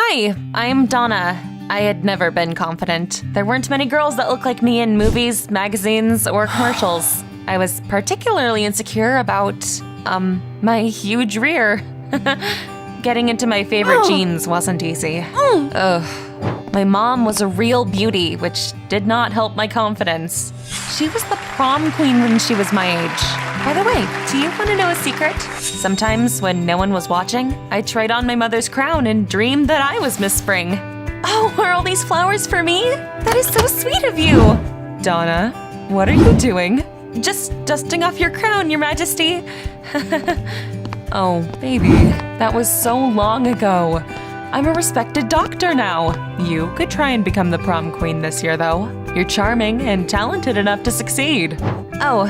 Hi, I'm Donna. I had never been confident. There weren't many girls that looked like me in movies, magazines, or commercials. I was particularly insecure about, my huge rear. Getting into my favorite jeans wasn't easy. Ugh. My mom was a real beauty, which did not help my confidence. She was the prom queen when she was my age. By the way, do you want to know a secret? Sometimes when no one was watching, I tried on my mother's crown and dreamed that I was Miss Spring. Oh, are all these flowers for me? That is so sweet of you. Donna, what are you doing? Just dusting off your crown, Your Majesty. Oh, baby, that was so long ago. I'm a respected doctor now. You could try and become the prom queen this year, though. You're charming and talented enough to succeed. Oh,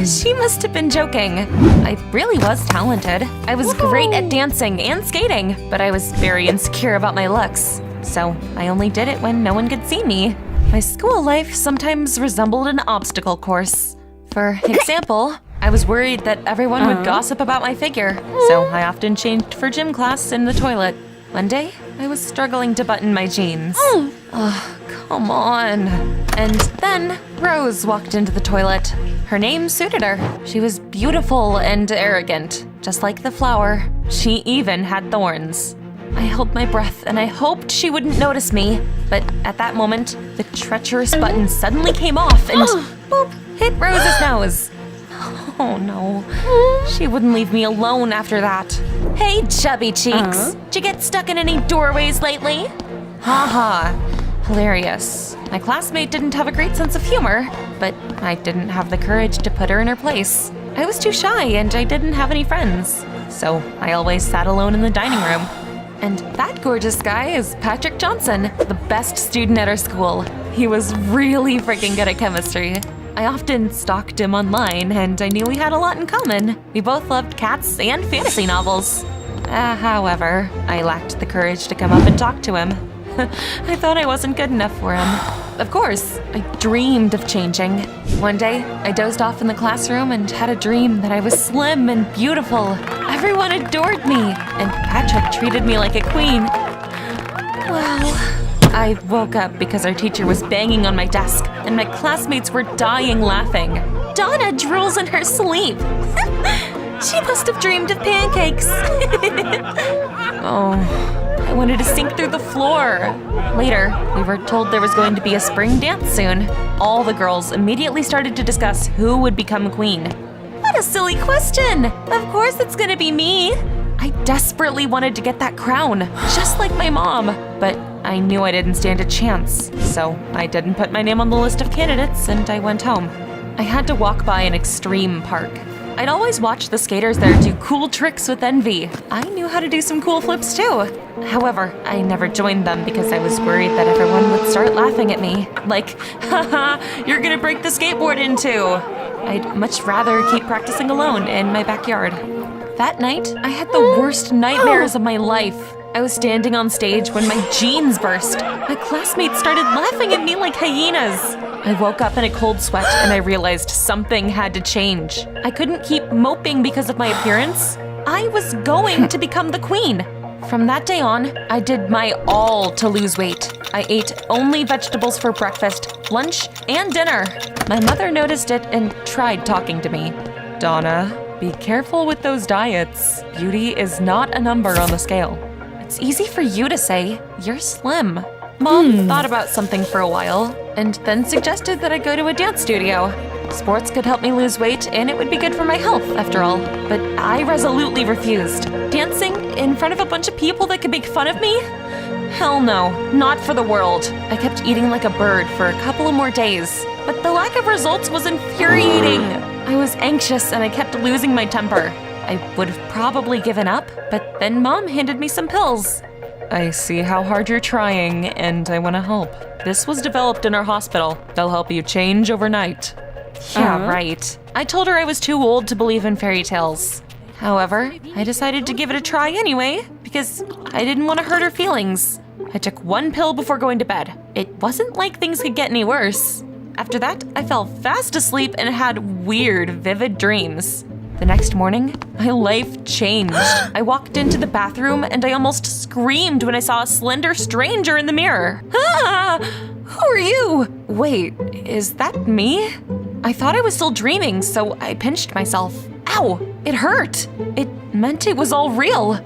she must have been joking. I really was talented. I was great at dancing and skating, but I was very insecure about my looks. So I only did it when no one could see me. My school life sometimes resembled an obstacle course. For example, I was worried that everyone would gossip about my figure, so I often changed for gym class in the toilet. One day, I was struggling to button my jeans. Oh, come on. And then Rose walked into the toilet. Her name suited her. She was beautiful and arrogant, just like the flower. She even had thorns. I held my breath and I hoped she wouldn't notice me. But at that moment, the treacherous button suddenly came off and boop, hit Rose's nose. Oh no, she wouldn't leave me alone after that. Hey, chubby cheeks, did you get stuck in any doorways lately? Haha, hilarious. My classmate didn't have a great sense of humor, but I didn't have the courage to put her in her place. I was too shy and I didn't have any friends, so I always sat alone in the dining room. And that gorgeous guy is Patrick Johnson, the best student at our school. He was really freaking good at chemistry. I often stalked him online, and I knew we had a lot in common. We both loved cats and fantasy novels. However, I lacked the courage to come up and talk to him. I thought I wasn't good enough for him. Of course, I dreamed of changing. One day, I dozed off in the classroom and had a dream that I was slim and beautiful. Everyone adored me, and Patrick treated me like a queen. Well, I woke up because our teacher was banging on my desk, and my classmates were dying laughing. Donna drools in her sleep. She must have dreamed of pancakes. Oh. I wanted to sink through the floor. Later, we were told there was going to be a spring dance soon. All the girls immediately started to discuss who would become queen. What a silly question! Of course it's gonna be me! I desperately wanted to get that crown, just like my mom. But I knew I didn't stand a chance, so I didn't put my name on the list of candidates and I went home. I had to walk by an extreme park. I'd always watch the skaters there do cool tricks with envy. I knew how to do some cool flips too. However, I never joined them because I was worried that everyone would start laughing at me. Like, haha, you're gonna break the skateboard in two. I'd much rather keep practicing alone in my backyard. That night, I had the worst nightmares of my life. I was standing on stage when my jeans burst. My classmates started laughing at me like hyenas. I woke up in a cold sweat and I realized something had to change. I couldn't keep moping because of my appearance. I was going to become the queen. From that day on, I did my all to lose weight. I ate only vegetables for breakfast, lunch, and dinner. My mother noticed it and tried talking to me. Donna, be careful with those diets. Beauty is not a number on the scale. It's easy for you to say. You're slim. Mom thought about something for a while and then suggested that I go to a dance studio. Sports could help me lose weight and it would be good for my health, after all. But I resolutely refused. Dancing in front of a bunch of people that could make fun of me? Hell no, not for the world. I kept eating like a bird for a couple of more days, but the lack of results was infuriating. I was anxious and I kept losing my temper. I would have probably given up, but then Mom handed me some pills. I see how hard you're trying, and I want to help. This was developed in our hospital. They'll help you change overnight. Yeah, right. I told her I was too old to believe in fairy tales. However, I decided to give it a try anyway, because I didn't want to hurt her feelings. I took one pill before going to bed. It wasn't like things could get any worse. After that, I fell fast asleep and had weird, vivid dreams. The next morning, my life changed. I walked into the bathroom and I almost screamed when I saw a slender stranger in the mirror. Ah! Who are you? Wait, is that me? I thought I was still dreaming, so I pinched myself. Ow! It hurt. It meant it was all real.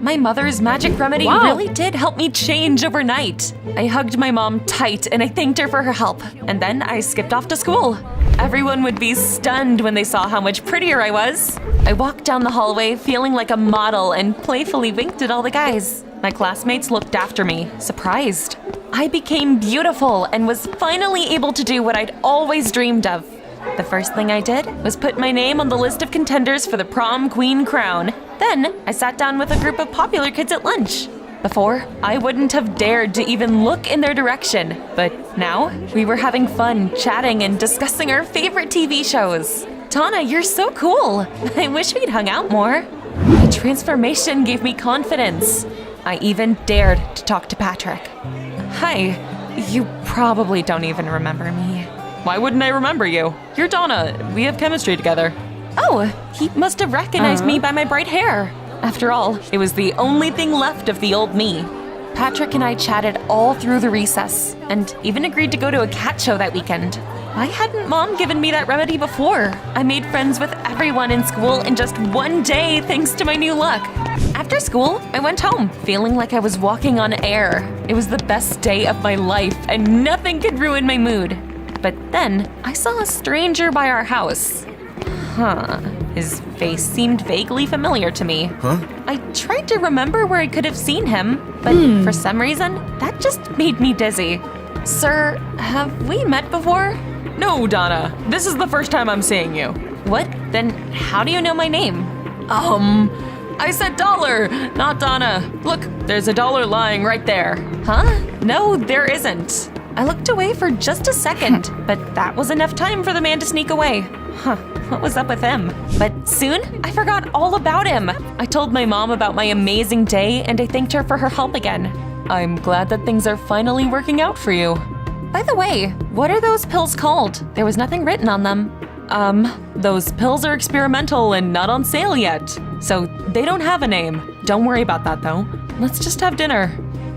My mother's magic remedy really did help me change overnight. I hugged my mom tight and I thanked her for her help. And then I skipped off to school. Everyone would be stunned when they saw how much prettier I was. I walked down the hallway feeling like a model and playfully winked at all the guys. My classmates looked after me, surprised. I became beautiful and was finally able to do what I'd always dreamed of. The first thing I did was put my name on the list of contenders for the prom queen crown. Then I sat down with a group of popular kids at lunch. Before, I wouldn't have dared to even look in their direction, but now we were having fun, chatting and discussing our favorite TV shows. Donna, you're so cool. I wish we'd hung out more. The transformation gave me confidence. I even dared to talk to Patrick. Hi, you probably don't even remember me. Why wouldn't I remember you? You're Donna. We have chemistry together. Oh, he must have recognized me by my bright hair. After all, it was the only thing left of the old me. Patrick and I chatted all through the recess and even agreed to go to a cat show that weekend. Why hadn't Mom given me that remedy before? I made friends with everyone in school in just one day thanks to my new luck. After school, I went home, feeling like I was walking on air. It was the best day of my life and nothing could ruin my mood. But then, I saw a stranger by our house. His face seemed vaguely familiar to me. I tried to remember where I could have seen him, but for some reason, that just made me dizzy. Sir, have we met before? No, Donna. This is the first time I'm seeing you. What? Then how do you know my name? I said dollar, not Donna. Look, there's a dollar lying right there. Huh? No, there isn't. I looked away for just a second, but that was enough time for the man to sneak away. What was up with him? But soon, I forgot all about him. I told my mom about my amazing day and I thanked her for her help again. I'm glad that things are finally working out for you. By the way, what are those pills called? There was nothing written on them. Those pills are experimental and not on sale yet, so they don't have a name. Don't worry about that though. Let's just have dinner.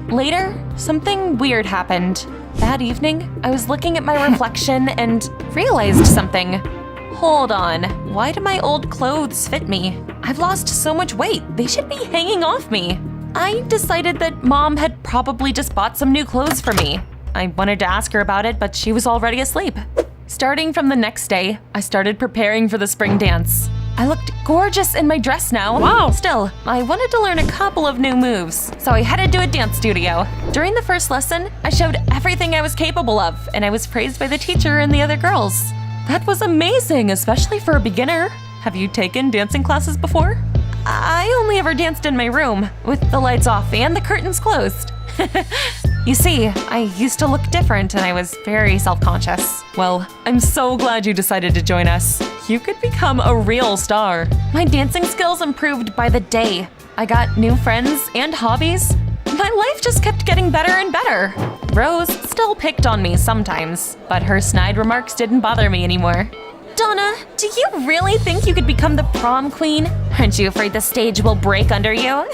Later, something weird happened. That evening, I was looking at my reflection and realized something. Hold on, why do my old clothes fit me? I've lost so much weight, they should be hanging off me. I decided that Mom had probably just bought some new clothes for me. I wanted to ask her about it, but she was already asleep. Starting from the next day, I started preparing for the spring dance. I looked gorgeous in my dress now. Wow! Still, I wanted to learn a couple of new moves, so I headed to a dance studio. During the first lesson, I showed everything I was capable of, and I was praised by the teacher and the other girls. That was amazing, especially for a beginner. Have you taken dancing classes before? I only ever danced in my room, with the lights off and the curtains closed. You see, I used to look different and I was very self-conscious. Well, I'm so glad you decided to join us. You could become a real star. My dancing skills improved by the day. I got new friends and hobbies. My life just kept getting better and better. Rose still picked on me sometimes, but her snide remarks didn't bother me anymore. Donna, do you really think you could become the prom queen? Aren't you afraid the stage will break under you?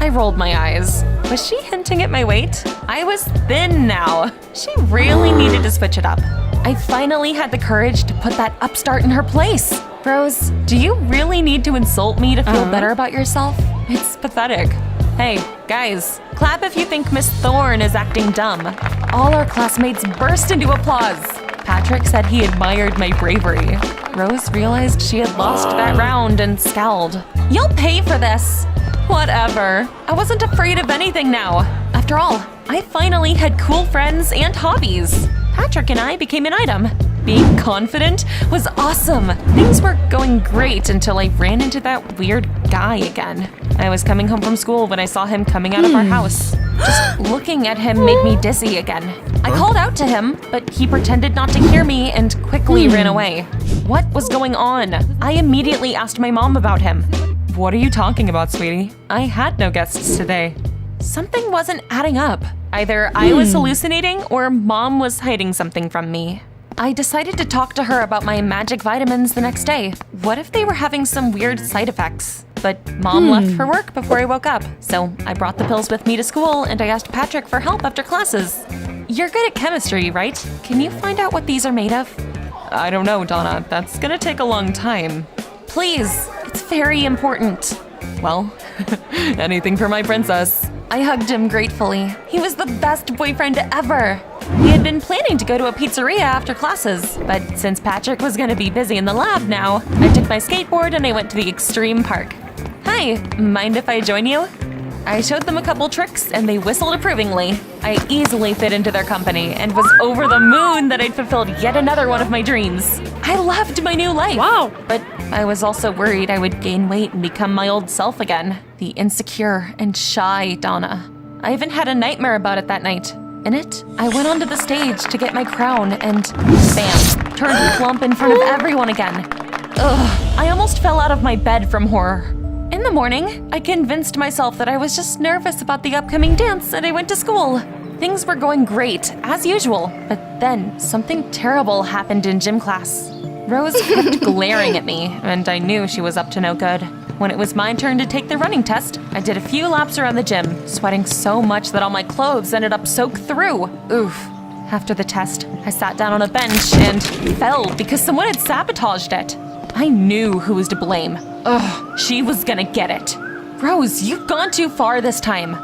I rolled my eyes. Was she hinting at my weight? I was thin now. She really needed to switch it up. I finally had the courage to put that upstart in her place. Rose, do you really need to insult me to feel better about yourself? It's pathetic. Hey, guys, clap if you think Miss Thorne is acting dumb. All our classmates burst into applause. Patrick said he admired my bravery. Rose realized she had lost that round and scowled. You'll pay for this. Whatever. I wasn't afraid of anything now. After all, I finally had cool friends and hobbies. Patrick and I became an item. Being confident was awesome. Things were going great until I ran into that weird guy again. I was coming home from school when I saw him coming out of our house. Just looking at him made me dizzy again. I called out to him, but he pretended not to hear me and quickly ran away. What was going on? I immediately asked my mom about him. What are you talking about, sweetie? I had no guests today. Something wasn't adding up. Either I was hallucinating or Mom was hiding something from me. I decided to talk to her about my magic vitamins the next day. What if they were having some weird side effects? But Mom left for work before I woke up, so I brought the pills with me to school and I asked Patrick for help after classes. You're good at chemistry, right? Can you find out what these are made of? I don't know, Donna. That's gonna take a long time. Please, it's very important. Well, anything for my princess. I hugged him gratefully. He was the best boyfriend ever. We had been planning to go to a pizzeria after classes, but since Patrick was gonna be busy in the lab now, I took my skateboard and I went to the extreme park. Hi, mind if I join you? I showed them a couple tricks and they whistled approvingly. I easily fit into their company and was over the moon that I'd fulfilled yet another one of my dreams. I loved my new life. Wow. But I was also worried I would gain weight and become my old self again. The insecure and shy Donna. I even had a nightmare about it that night. In it, I went onto the stage to get my crown and bam, turned plump in front of everyone again. Ugh, I almost fell out of my bed from horror. In the morning, I convinced myself that I was just nervous about the upcoming dance and I went to school. Things were going great, as usual, but then something terrible happened in gym class. Rose kept glaring at me, and I knew she was up to no good. When it was my turn to take the running test, I did a few laps around the gym, sweating so much that all my clothes ended up soaked through. Oof. After the test, I sat down on a bench and fell because someone had sabotaged it. I knew who was to blame. Ugh, she was gonna get it. Rose, you've gone too far this time.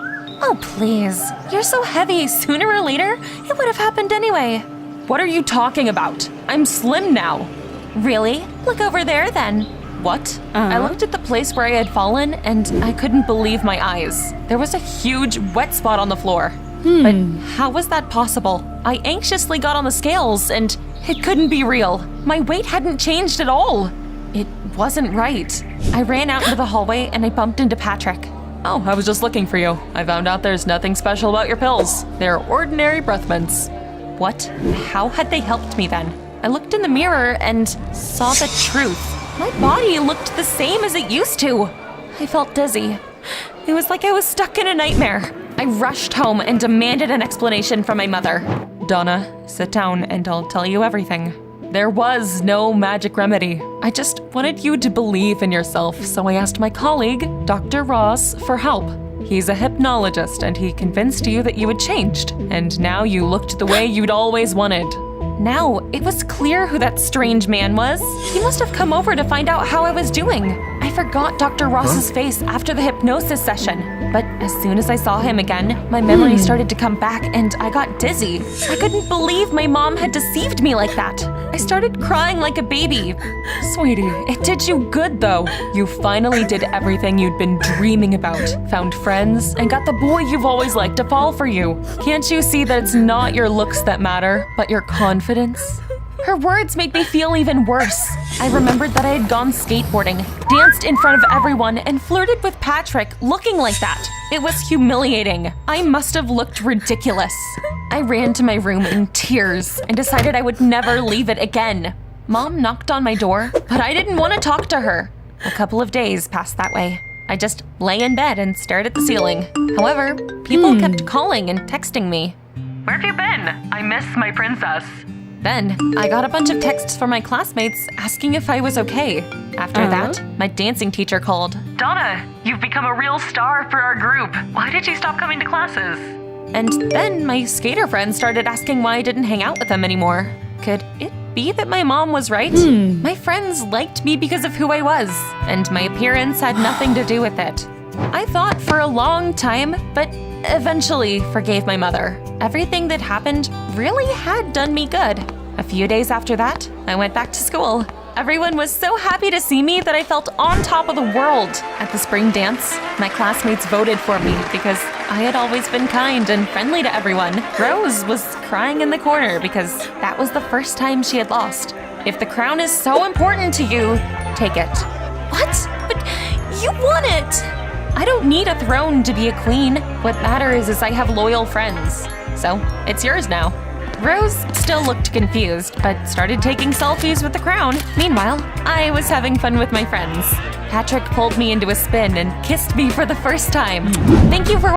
Oh, please. You're so heavy. Sooner or later, it would have happened anyway. What are you talking about? I'm slim now. Really? Look over there then. What? I looked at the place where I had fallen and I couldn't believe my eyes. There was a huge wet spot on the floor. But how was that possible? I anxiously got on the scales and it couldn't be real. My weight hadn't changed at all. It wasn't right. I ran out into the hallway and I bumped into Patrick. Oh, I was just looking for you. I found out there's nothing special about your pills. They're ordinary breath mints. What? How had they helped me then? I looked in the mirror and saw the truth. My body looked the same as it used to. I felt dizzy. It was like I was stuck in a nightmare. I rushed home and demanded an explanation from my mother. Donna, sit down and I'll tell you everything. There was no magic remedy. I just wanted you to believe in yourself, so I asked my colleague, Dr. Ross, for help. He's a hypnologist and he convinced you that you had changed, and now you looked the way you'd always wanted. Now, it was clear who that strange man was. He must have come over to find out how I was doing. I forgot Dr. Ross's face after the hypnosis session. But as soon as I saw him again, my memory started to come back and I got dizzy. I couldn't believe my mom had deceived me like that. I started crying like a baby. Sweetie, it did you good though. You finally did everything you'd been dreaming about. Found friends and got the boy you've always liked to fall for you. Can't you see that it's not your looks that matter, but your confidence? Her words made me feel even worse. I remembered that I had gone skateboarding, danced in front of everyone, and flirted with Patrick looking like that. It was humiliating. I must have looked ridiculous. I ran to my room in tears and decided I would never leave it again. Mom knocked on my door, but I didn't want to talk to her. A couple of days passed that way. I just lay in bed and stared at the ceiling. However, people kept calling and texting me. Where have you been? I miss my princess. Then, I got a bunch of texts from my classmates asking if I was okay. After that, my dancing teacher called. Donna, you've become a real star for our group. Why did you stop coming to classes? And then my skater friends started asking why I didn't hang out with them anymore. Could it be that my mom was right? My friends liked me because of who I was, and my appearance had nothing to do with it. I thought for a long time, but eventually forgave my mother. Everything that happened really had done me good. A few days after that, I went back to school. Everyone was so happy to see me that I felt on top of the world. At the spring dance, my classmates voted for me because I had always been kind and friendly to everyone. Rose was crying in the corner because that was the first time she had lost. If the crown is so important to you, take it. What? But you won it! I don't need a throne to be a queen. What matters is I have loyal friends. So, it's yours now. Rose still looked confused, but started taking selfies with the crown. Meanwhile, I was having fun with my friends. Patrick pulled me into a spin and kissed me for the first time. Thank you for